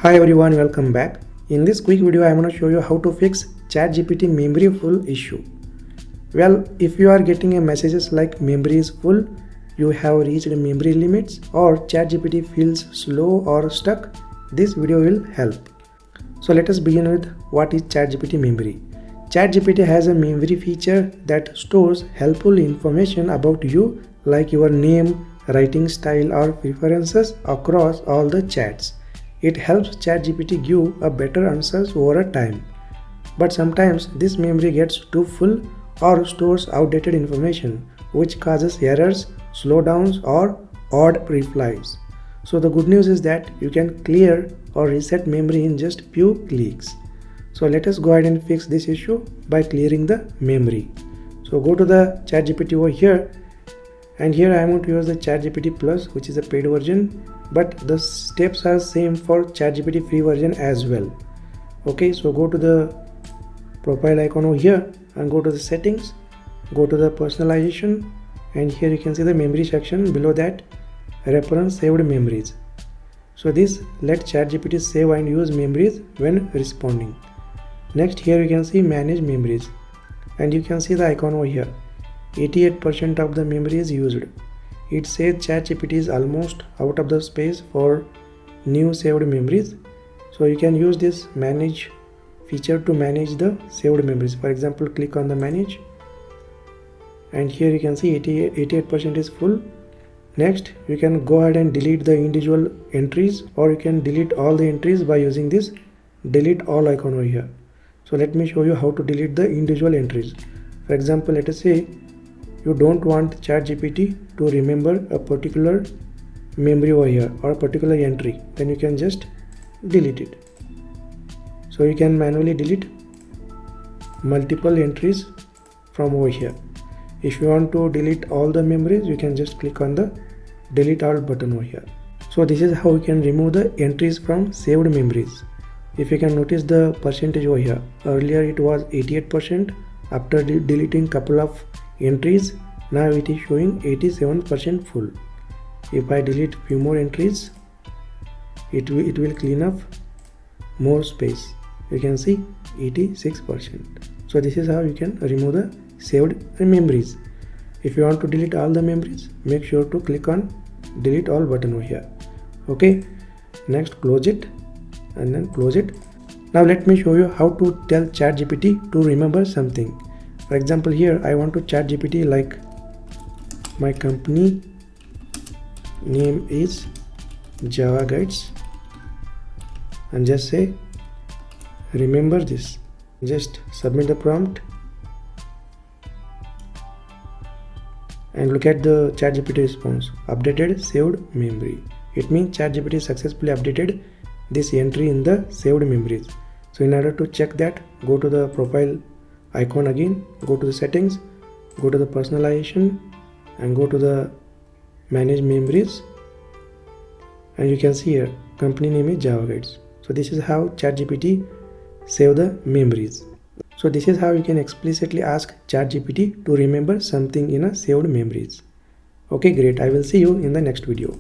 Hi everyone, welcome back. In this quick video, I am going to show you how to fix ChatGPT memory full issue. Well, if you are getting a messages like memory is full, you have reached memory limits, or ChatGPT feels slow or stuck, this video will help. So let us begin with what is ChatGPT memory. ChatGPT has a memory feature that stores helpful information about you like your name, writing style or preferences across all the chats. It helps ChatGPT give a better answers over a time. But sometimes this memory gets too full or stores outdated information, which causes errors, slowdowns or odd replies. So the good news is that you can clear or reset memory in just few clicks. So let us go ahead and fix this issue by clearing the memory. So go to the ChatGPT over here, and here I am going to use the ChatGPT Plus, which is a paid version, but the steps are same for ChatGPT free version as well. Okay, so go to the profile icon over here and go to the settings, go to the personalization, and here you can see the memory section. Below that, reference saved memories. So this let ChatGPT save and use memories when responding. Next, here you can see manage memories, and you can see the icon over here. 88% of the memory is used. It says ChatGPT is almost out of the space for new saved memories. So you can use this manage feature to manage the saved memories. For example, click on the manage, and here you can see 88% is full. Next, you can go ahead and delete the individual entries, or you can delete all the entries by using this delete all icon over here. So let me show you how to delete the individual entries. For example, let us say you don't want ChatGPT to remember a particular memory over here or a particular entry, then you can just delete it. So you can manually delete multiple entries from over here. If you want to delete all the memories, you can just click on the delete all button over here. So this is how you can remove the entries from saved memories. If you can notice the percentage over here, earlier it was 88%. After deleting couple of entries, now it is showing 87% full. If I delete few more entries, it will clean up more space. You can see 86%. So this is how you can remove the saved memories. If you want to delete all the memories, make sure to click on delete all button over here. Okay, next close it and then close it. Now let me show you how to tell ChatGPT to remember something. For example, here I want to ChatGPT like my company name is Java Guides, and just say remember this. Just submit the prompt and look at the ChatGPT response. Updated saved memory. It means ChatGPT successfully updated this entry in the saved memories. So in order to check that, go to the profile icon again, go to the settings, go to the personalization, and go to the manage memories, and you can see here company name is Java Guides. So this is how ChatGPT save the memories. So this is how you can explicitly ask ChatGPT to remember something in a saved memories. Okay, great. I will see you in the next video.